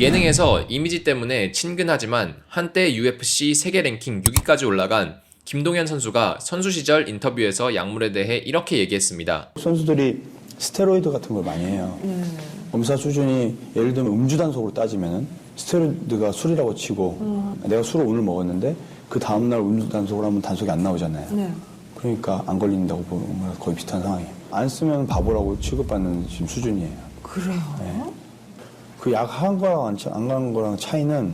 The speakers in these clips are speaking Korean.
예능에서 이미지 때문에 친근하지만 한때 UFC 세계 랭킹 6위까지 올라간 김동현 선수가 선수 시절 인터뷰에서 약물에 대해 이렇게 얘기했습니다. 선수들이 스테로이드 같은 걸 많이 해요. 검사 수준이 예를 들면 음주 단속으로 따지면 스테로이드가 술이라고 치고 내가 술을 오늘 먹었는데 그 다음날 음주 단속을 하면 단속이 안 나오잖아요. 네. 그러니까 안 걸린다고 보면 거의 비슷한 상황이에요. 안 쓰면 바보라고 취급받는 지금 수준이에요. 그래요? 네. 그 약 한 거랑 안 간 거랑 차이는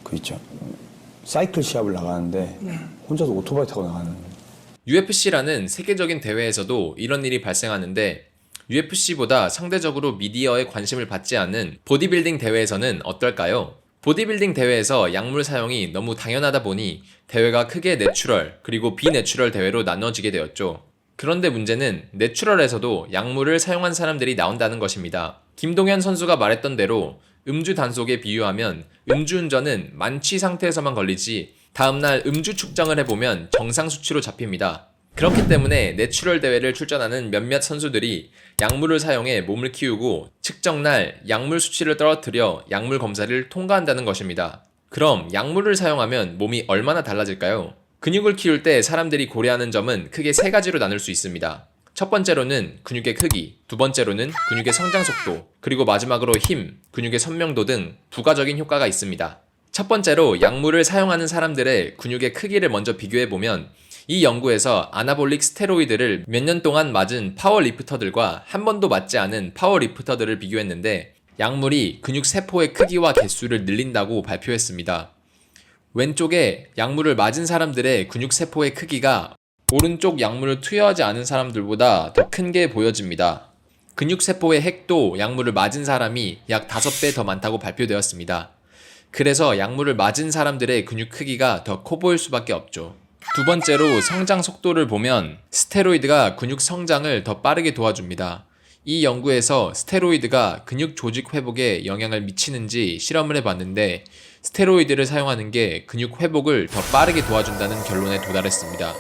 그 있죠. 사이클 시합을 나가는데 혼자서 오토바이 타고 나가는. UFC라는 세계적인 대회에서도 이런 일이 발생하는데 UFC보다 상대적으로 미디어의 관심을 받지 않은 보디빌딩 대회에서는 어떨까요? 보디빌딩 대회에서 약물 사용이 너무 당연하다 보니 대회가 크게 내추럴 그리고 비내추럴 대회로 나눠지게 되었죠. 그런데 문제는 내추럴에서도 약물을 사용한 사람들이 나온다는 것입니다. 김동현 선수가 말했던 대로 음주 단속에 비유하면 음주운전은 만취 상태에서만 걸리지 다음날 음주 측정을 해보면 정상 수치로 잡힙니다. 그렇기 때문에 내추럴 대회를 출전하는 몇몇 선수들이 약물을 사용해 몸을 키우고 측정날 약물 수치를 떨어뜨려 약물 검사를 통과한다는 것입니다. 그럼 약물을 사용하면 몸이 얼마나 달라질까요? 근육을 키울 때 사람들이 고려하는 점은 크게 세 가지로 나눌 수 있습니다. 첫 번째로는 근육의 크기, 두 번째로는 근육의 성장 속도, 그리고 마지막으로 힘, 근육의 선명도 등 부가적인 효과가 있습니다. 첫 번째로 약물을 사용하는 사람들의 근육의 크기를 먼저 비교해보면 이 연구에서 아나볼릭 스테로이드를 몇 년 동안 맞은 파워리프터들과 한 번도 맞지 않은 파워리프터들을 비교했는데 약물이 근육 세포의 크기와 개수를 늘린다고 발표했습니다. 왼쪽에 약물을 맞은 사람들의 근육 세포의 크기가 오른쪽 약물을 투여하지 않은 사람들보다 더 큰 게 보여집니다. 근육 세포의 핵도 약물을 맞은 사람이 약 5배 더 많다고 발표되었습니다. 그래서 약물을 맞은 사람들의 근육 크기가 더 커 보일 수밖에 없죠. 두 번째로 성장 속도를 보면 스테로이드가 근육 성장을 더 빠르게 도와줍니다. 이 연구에서 스테로이드가 근육 조직 회복에 영향을 미치는지 실험을 해봤는데 스테로이드를 사용하는 게 근육 회복을 더 빠르게 도와준다는 결론에 도달했습니다.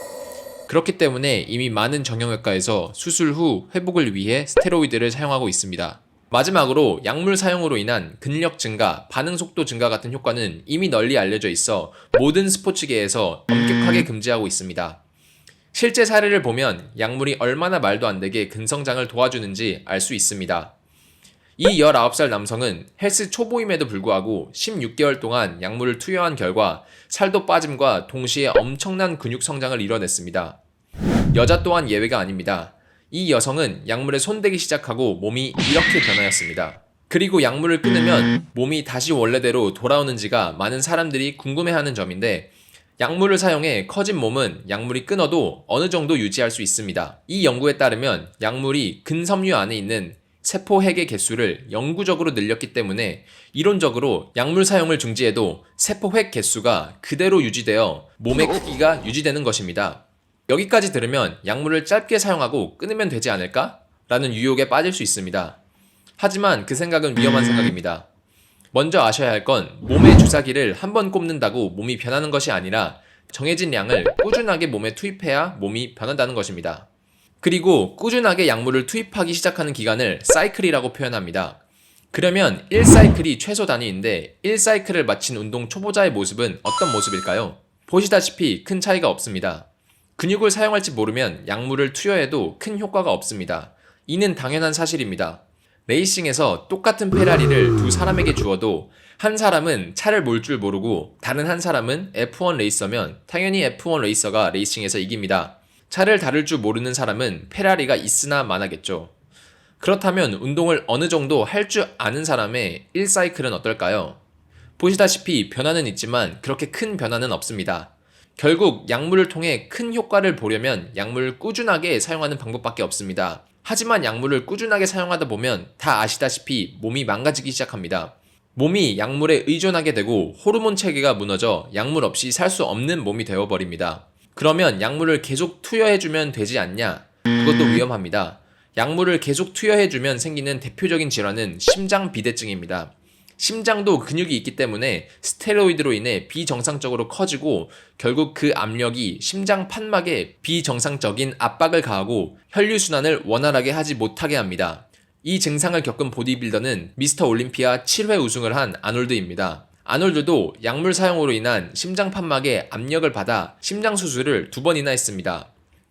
그렇기 때문에 이미 많은 정형외과에서 수술 후 회복을 위해 스테로이드를 사용하고 있습니다. 마지막으로 약물 사용으로 인한 근력 증가, 반응 속도 증가 같은 효과는 이미 널리 알려져 있어 모든 스포츠계에서 엄격하게 금지하고 있습니다. 실제 사례를 보면 약물이 얼마나 말도 안 되게 근성장을 도와주는지 알 수 있습니다. 이 19살 남성은 헬스 초보임에도 불구하고 16개월 동안 약물을 투여한 결과 살도 빠짐과 동시에 엄청난 근육 성장을 이뤄냈습니다. 여자 또한 예외가 아닙니다. 이 여성은 약물에 손대기 시작하고 몸이 이렇게 변하였습니다. 그리고 약물을 끊으면 몸이 다시 원래대로 돌아오는지가 많은 사람들이 궁금해하는 점인데 약물을 사용해 커진 몸은 약물이 끊어도 어느 정도 유지할 수 있습니다. 이 연구에 따르면 약물이 근섬유 안에 있는 세포 핵의 개수를 영구적으로 늘렸기 때문에 이론적으로 약물 사용을 중지해도 세포 핵 개수가 그대로 유지되어 몸의 크기가 유지되는 것입니다. 여기까지 들으면 약물을 짧게 사용하고 끊으면 되지 않을까? 라는 유혹에 빠질 수 있습니다. 하지만 그 생각은 위험한 생각입니다. 먼저 아셔야 할 건 몸의 주사기를 한 번 꼽는다고 몸이 변하는 것이 아니라 정해진 양을 꾸준하게 몸에 투입해야 몸이 변한다는 것입니다. 그리고 꾸준하게 약물을 투입하기 시작하는 기간을 사이클이라고 표현합니다. 그러면 1사이클이 최소 단위인데 1사이클을 마친 운동 초보자의 모습은 어떤 모습일까요? 보시다시피 큰 차이가 없습니다. 근육을 사용할지 모르면 약물을 투여해도 큰 효과가 없습니다. 이는 당연한 사실입니다. 레이싱에서 똑같은 페라리를 두 사람에게 주어도 한 사람은 차를 몰 줄 모르고 다른 한 사람은 F1 레이서면 당연히 F1 레이서가 레이싱에서 이깁니다. 차를 다룰 줄 모르는 사람은 페라리가 있으나 마나겠죠. 그렇다면 운동을 어느 정도 할 줄 아는 사람의 1사이클은 어떨까요? 보시다시피 변화는 있지만 그렇게 큰 변화는 없습니다. 결국 약물을 통해 큰 효과를 보려면 약물을 꾸준하게 사용하는 방법밖에 없습니다. 하지만 약물을 꾸준하게 사용하다 보면 다 아시다시피 몸이 망가지기 시작합니다. 몸이 약물에 의존하게 되고 호르몬 체계가 무너져 약물 없이 살 수 없는 몸이 되어버립니다. 그러면 약물을 계속 투여해주면 되지 않냐? 그것도 위험합니다. 약물을 계속 투여해주면 생기는 대표적인 질환은 심장 비대증입니다. 심장도 근육이 있기 때문에 스테로이드로 인해 비정상적으로 커지고 결국 그 압력이 심장 판막에 비정상적인 압박을 가하고 혈류순환을 원활하게 하지 못하게 합니다. 이 증상을 겪은 보디빌더는 미스터 올림피아 7회 우승을 한 아놀드입니다. 아놀드도 약물 사용으로 인한 심장 판막에 압력을 받아 심장 수술을 2번이나 했습니다.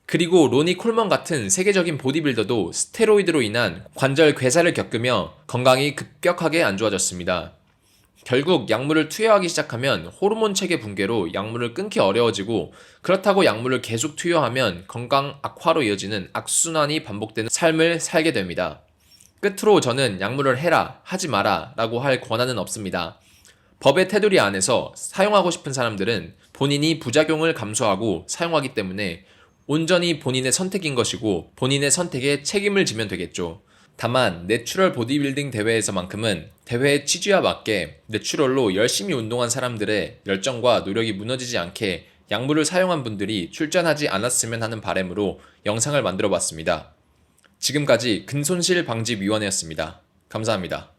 그리고 로니 콜먼 같은 세계적인 보디빌더도 스테로이드로 인한 관절 괴사를 겪으며 건강이 급격하게 안 좋아졌습니다. 결국 약물을 투여하기 시작하면 호르몬 체계 붕괴로 약물을 끊기 어려워지고, 그렇다고 약물을 계속 투여하면 건강 악화로 이어지는 악순환이 반복되는 삶을 살게 됩니다. 끝으로 저는 약물을 해라, 하지 마라 라고 할 권한은 없습니다. 법의 테두리 안에서 사용하고 싶은 사람들은 본인이 부작용을 감수하고 사용하기 때문에 온전히 본인의 선택인 것이고 본인의 선택에 책임을 지면 되겠죠. 다만 내추럴 보디빌딩 대회에서만큼은 대회의 취지와 맞게 내추럴로 열심히 운동한 사람들의 열정과 노력이 무너지지 않게 약물을 사용한 분들이 출전하지 않았으면 하는 바람으로 영상을 만들어 봤습니다. 지금까지 근손실 방지위원회였습니다. 감사합니다.